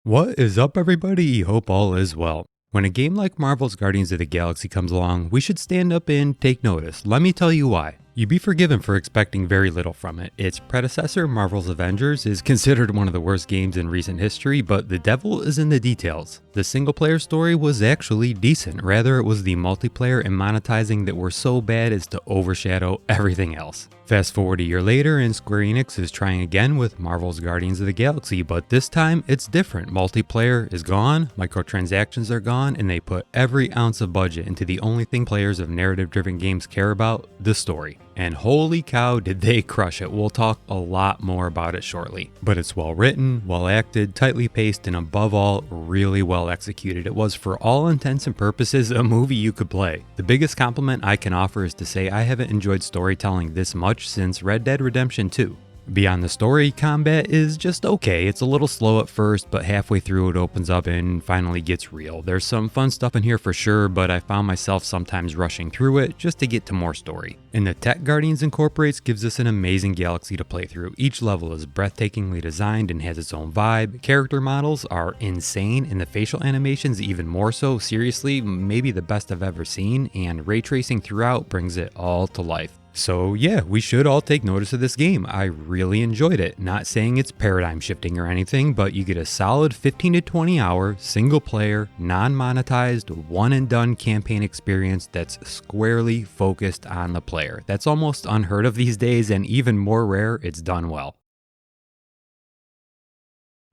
What is up, everybody? Hope all is well. When a game like Marvel's Guardians of the Galaxy comes along, we should stand up and take notice. Let me tell you why. You'd be forgiven for expecting very little from it. Its predecessor, Marvel's Avengers, is considered one of the worst games in recent history, but the devil is in the details. The single-player story was actually decent, rather it was the multiplayer and monetizing that were so bad as to overshadow everything else. Fast forward a year later and Square Enix is trying again with Marvel's Guardians of the Galaxy, but this time it's different. Multiplayer is gone, microtransactions are gone, and they put every ounce of budget into the only thing players of narrative-driven games care about, the story. And holy cow, did they crush it. We'll talk a lot more about it shortly. But it's well written, well acted, tightly paced, and above all, really well executed. It was, for all intents and purposes, a movie you could play. The biggest compliment I can offer is to say I haven't enjoyed storytelling this much since Red Dead Redemption 2. Beyond the story, combat is just okay. It's a little slow at first, but halfway through it opens up and finally gets real. There's some fun stuff in here for sure, but I found myself sometimes rushing through it just to get to more story. And the tech Guardians incorporates gives us an amazing galaxy to play through. Each level is breathtakingly designed and has its own vibe. Character models are insane, and the facial animations even more so. Seriously, maybe the best I've ever seen, and ray tracing throughout brings it all to life. So yeah, we should all take notice of this game. I really enjoyed it. Not saying it's paradigm shifting or anything, but you get a solid 15 to 20 hour, single player, non-monetized, one and done campaign experience that's squarely focused on the player. That's almost unheard of these days, and even more rare, it's done well.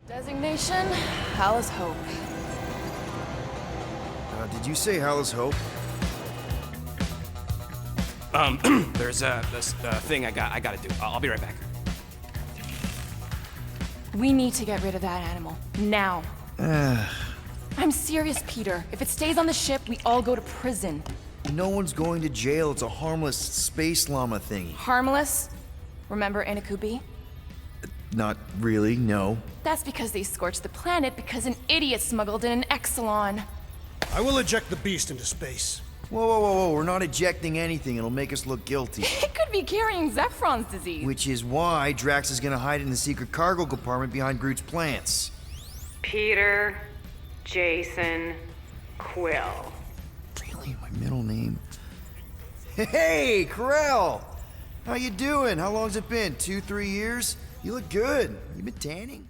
Designation, Hallis Hope. Did you say Hallis Hope? There's this thing I gotta do. I'll be right back. We need to get rid of that animal, now. I'm serious, Peter. If it stays on the ship, we all go to prison. No one's going to jail. It's a harmless space llama thingy. Harmless? Remember Inakubi? Not really, no. That's because they scorched the planet because an idiot smuggled in an Exelon. I will eject the beast into space. Whoa, we're not ejecting anything. It'll make us look guilty. It could be carrying Zephron's disease. Which is why Drax is gonna hide in the secret cargo compartment behind Groot's plants. Peter, Jason, Quill. Really? My middle name? Hey, Karel! How you doing? How long's it been? 2-3 years? You look good. You been tanning?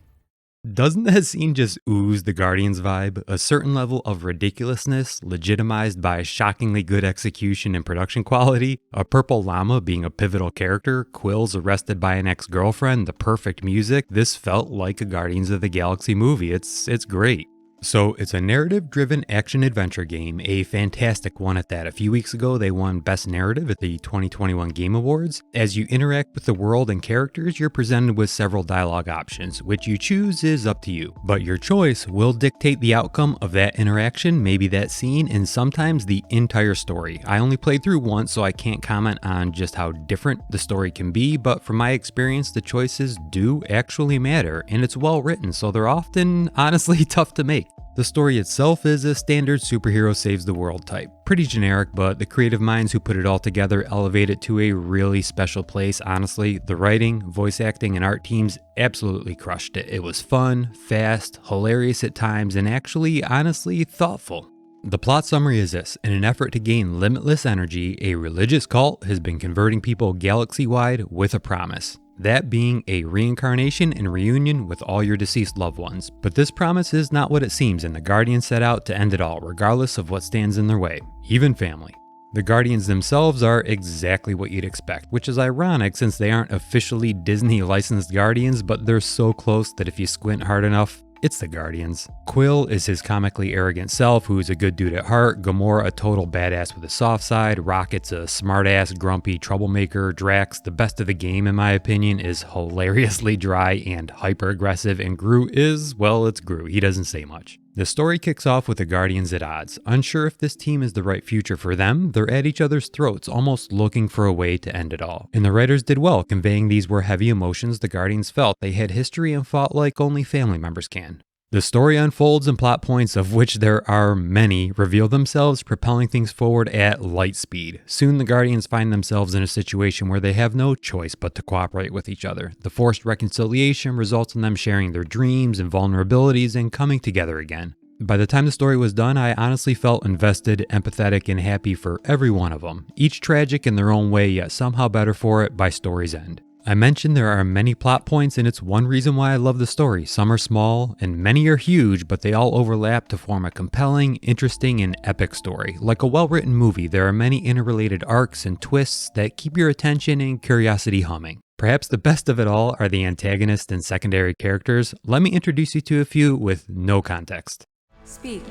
Doesn't that scene just ooze the Guardians vibe? A certain level of ridiculousness, legitimized by shockingly good execution and production quality, a purple llama being a pivotal character, Quill's arrested by an ex-girlfriend, the perfect music. This felt like a Guardians of the Galaxy movie. It's great. So it's a narrative-driven action-adventure game, a fantastic one at that. A few weeks ago, they won Best Narrative at the 2021 Game Awards. As you interact with the world and characters, you're presented with several dialogue options. Which you choose is up to you, but your choice will dictate the outcome of that interaction, maybe that scene, and sometimes the entire story. I only played through once, so I can't comment on just how different the story can be, but from my experience, the choices do actually matter, and it's well written, so they're often, honestly, tough to make. The story itself is a standard superhero saves the world type. Pretty generic, but the creative minds who put it all together elevate it to a really special place. Honestly, the writing, voice acting, and art teams absolutely crushed it. It was fun, fast, hilarious at times, and actually, honestly, thoughtful. The plot summary is this. In an effort to gain limitless energy, a religious cult has been converting people galaxy-wide with a promise. That being a reincarnation and reunion with all your deceased loved ones. But this promise is not what it seems, and the Guardians set out to end it all, regardless of what stands in their way, even family. The Guardians themselves are exactly what you'd expect, which is ironic since they aren't officially Disney licensed Guardians, but they're so close that if you squint hard enough, it's the Guardians. Quill is his comically arrogant self, who's a good dude at heart. Gamora, a total badass with a soft side. Rocket's a smartass, grumpy troublemaker. Drax, the best of the game in my opinion, is hilariously dry and hyper aggressive. And Groot is, well, it's Groot. He doesn't say much. The story kicks off with the Guardians at odds. Unsure if this team is the right future for them, they're at each other's throats, almost looking for a way to end it all. And the writers did well, conveying these were heavy emotions the Guardians felt. They had history and fought like only family members can. The story unfolds and plot points, of which there are many, reveal themselves, propelling things forward at light speed. Soon the Guardians find themselves in a situation where they have no choice but to cooperate with each other. The forced reconciliation results in them sharing their dreams and vulnerabilities and coming together again. By the time the story was done, I honestly felt invested, empathetic, and happy for every one of them, each tragic in their own way, yet somehow better for it by story's end. I mentioned there are many plot points, and it's one reason why I love the story. Some are small, and many are huge, but they all overlap to form a compelling, interesting, and epic story. Like a well-written movie, there are many interrelated arcs and twists that keep your attention and curiosity humming. Perhaps the best of it all are the antagonists and secondary characters. Let me introduce you to a few with no context. Speak.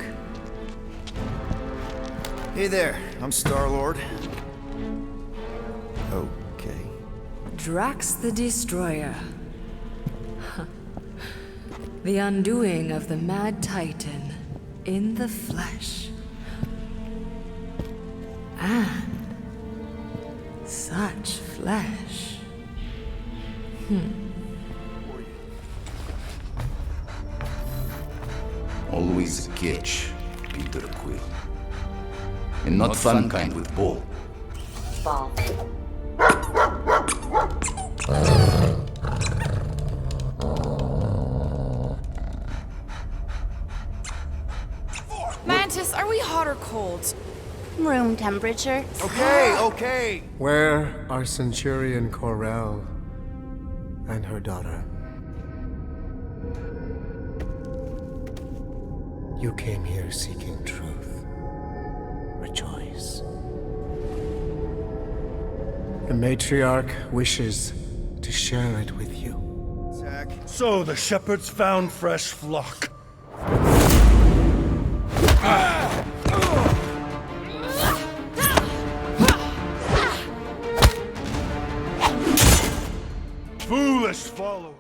Hey there, I'm Star-Lord. Okay. Drax the Destroyer. The undoing of the Mad Titan in the flesh. And such flesh. Always a catch, Peter Quill. And not fun kind with ball. Mantis, are we hot or cold? Room temperature. Okay. Where are Centurion Corell and her daughter? You came here seeking truth. Rejoice. The matriarch wishes to share it with you. Zach. So the shepherds found fresh flock. Foolish follower.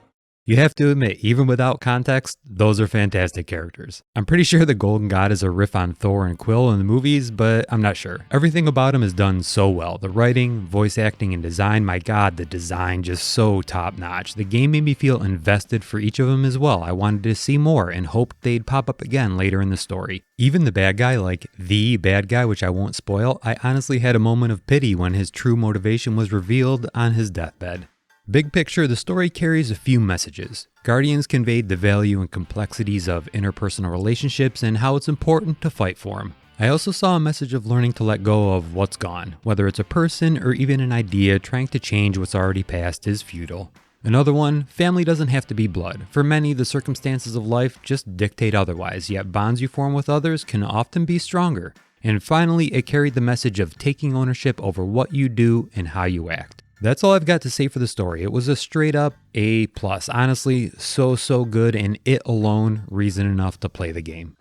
You have to admit, even without context, those are fantastic characters. I'm pretty sure the Golden God is a riff on Thor and Quill in the movies, but I'm not sure. Everything about him is done so well. The writing, voice acting, and design, my god, the design just so top notch. The game made me feel invested for each of them as well. I wanted to see more and hoped they'd pop up again later in the story. Even the bad guy, like the bad guy, which I won't spoil, I honestly had a moment of pity when his true motivation was revealed on his deathbed. Big picture, the story carries a few messages. Guardians conveyed the value and complexities of interpersonal relationships and how it's important to fight for them. I also saw a message of learning to let go of what's gone, whether it's a person or even an idea. Trying to change what's already past is futile. Another one, family doesn't have to be blood. For many, the circumstances of life just dictate otherwise, yet bonds you form with others can often be stronger. And finally, it carried the message of taking ownership over what you do and how you act. That's all I've got to say for the story. It was a straight up A+. Honestly, so good, and it alone reason enough to play the game.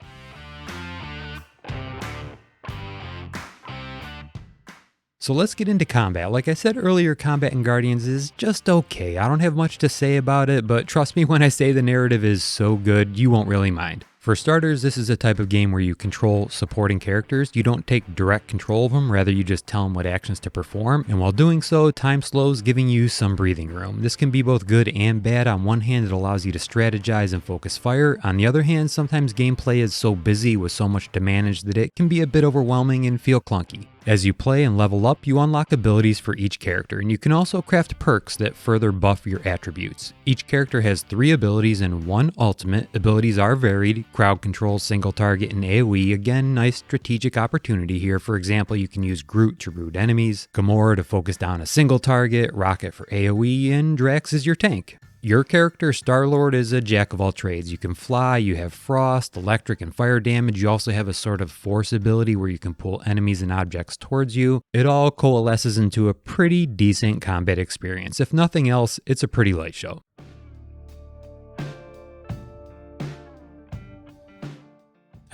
So let's get into combat. Like I said earlier, combat in Guardians is just okay. I don't have much to say about it, but trust me when I say the narrative is so good, you won't really mind. For starters, this is a type of game where you control supporting characters. You don't take direct control of them, rather you just tell them what actions to perform, and while doing so, time slows, giving you some breathing room. This can be both good and bad. On one hand, it allows you to strategize and focus fire. On the other hand, sometimes gameplay is so busy with so much to manage that it can be a bit overwhelming and feel clunky. As you play and level up, you unlock abilities for each character, and you can also craft perks that further buff your attributes. Each character has 3 abilities and 1 ultimate. Abilities are varied: crowd control, single target, and AoE. Again, nice strategic opportunity here. For example, you can use Groot to root enemies, Gamora to focus down a single target, Rocket for AoE, and Drax is your tank. Your character, Star-Lord, is a jack of all trades. You can fly, you have frost, electric, and fire damage. You also have a sort of force ability where you can pull enemies and objects towards you. It all coalesces into a pretty decent combat experience. If nothing else, it's a pretty light show.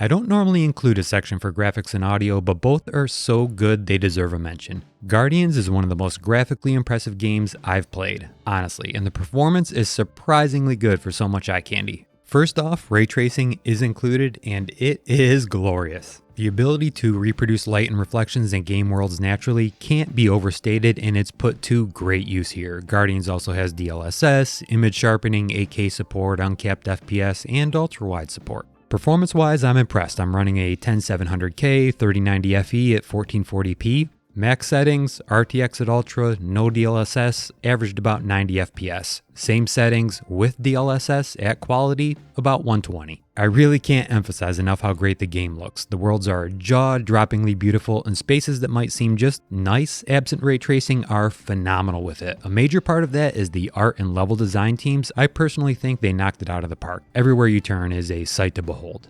I don't normally include a section for graphics and audio, but both are so good they deserve a mention. Guardians is one of the most graphically impressive games I've played, honestly, and the performance is surprisingly good for so much eye candy. First off, ray tracing is included, and it is glorious. The ability to reproduce light and reflections in game worlds naturally can't be overstated, and it's put to great use here. Guardians also has DLSS, image sharpening, 8K support, uncapped FPS, and ultra-wide support. Performance-wise, I'm impressed. I'm running a 10700K 3090 FE at 1440p. Max settings, RTX at Ultra, no DLSS, averaged about 90 FPS. Same settings with DLSS at quality, about 120. I really can't emphasize enough how great the game looks. The worlds are jaw-droppingly beautiful, and spaces that might seem just nice absent ray tracing are phenomenal with it. A major part of that is the art and level design teams. I personally think they knocked it out of the park. Everywhere you turn is a sight to behold.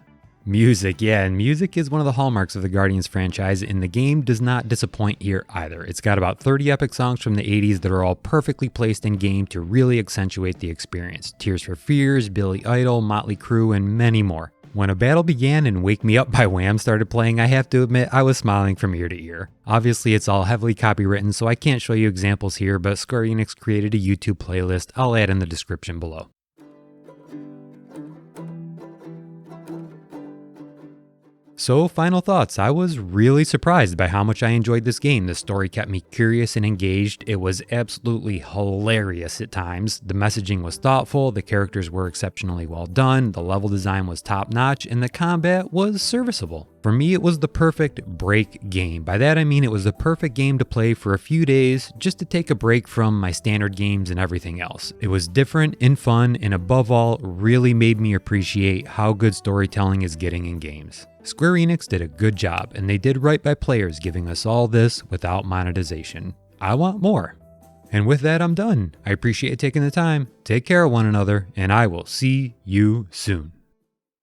Music, yeah, and music is one of the hallmarks of the Guardians franchise, and the game does not disappoint here either. It's got about 30 epic songs from the 80s that are all perfectly placed in game to really accentuate the experience. Tears for Fears, Billy Idol, Motley Crue, and many more. When A Battle Began and Wake Me Up by Wham started playing, I have to admit I was smiling from ear to ear. Obviously it's all heavily copywritten, so I can't show you examples here, but Square Enix created a YouTube playlist I'll add in the description below. So, final thoughts. I was really surprised by how much I enjoyed this game. The story kept me curious and engaged. It was absolutely hilarious at times. The messaging was thoughtful, the characters were exceptionally well done, the level design was top notch, and the combat was serviceable. For me, it was the perfect break game. By that I mean it was the perfect game to play for a few days just to take a break from my standard games and everything else. It was different and fun, and above all, really made me appreciate how good storytelling is getting in games. Square Enix did a good job, and they did right by players giving us all this without monetization. I want more. And with that, I'm done. I appreciate you taking the time. Take care of one another, and I will see you soon.